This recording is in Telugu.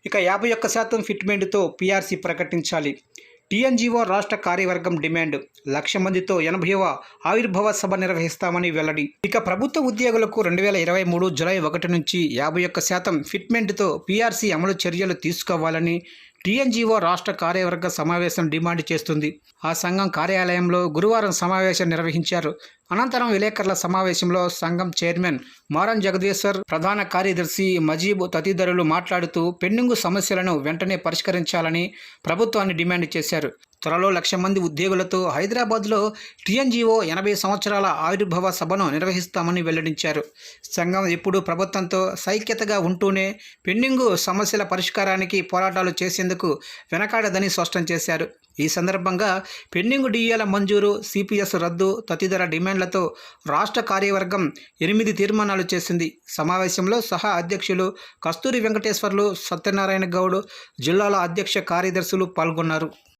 ఇక 51% ఫిట్మెంట్తో పీఆర్సీ ప్రకటించాలి. టీఎన్జీఓ రాష్ట్ర కార్యవర్గం డిమాండ్. 1,00,000 మందితో 80వ ఆవిర్భావ సభ నిర్వహిస్తామని వెల్లడి. ఇక ప్రభుత్వ ఉద్యోగులకు 2023 జూలై 1 నుంచి 51% ఫిట్మెంట్తో పీఆర్సీ అమలు చర్యలు తీసుకోవాలని టీఎన్జీఓ రాష్ట్ర కార్యవర్గ సమావేశం డిమాండ్ చేస్తుంది. ఆ సంఘం కార్యాలయంలో గురువారం సమావేశం నిర్వహించారు. అనంతరం విలేకరుల సమావేశంలో సంఘం చైర్మన్ మారం జగదీశ్వర్, ప్రధాన కార్యదర్శి మజీబ్ తదితరులు మాట్లాడుతూ పెండింగు సమస్యలను వెంటనే పరిష్కరించాలని ప్రభుత్వాన్ని డిమాండ్ చేశారు. త్వరలో 1,00,000 మంది ఉద్యోగులతో హైదరాబాద్లో టీఎన్జీఓ 80 సంవత్సరాల ఆవిర్భావ సభను నిర్వహిస్తామని వెల్లడించారు. సంఘం ఎప్పుడూ ప్రభుత్వంతో సైక్యతగా ఉంటూనే పెండింగు సమస్యల పరిష్కారానికి పోరాటాలు చేసేందుకు వెనకాడదని స్పష్టం చేశారు. ఈ సందర్భంగా పెండింగు డిఏల మంజూరు, సిపిఎస్ రద్దు తదితర డిమాండ్లతో రాష్ట్ర కార్యవర్గం 8 తీర్మానాలు చేసింది. సమావేశంలో సహా అధ్యక్షులు కస్తూరి వెంకటేశ్వర్లు, సత్యనారాయణ గౌడ్, జిల్లాల అధ్యక్ష కార్యదర్శులు పాల్గొన్నారు.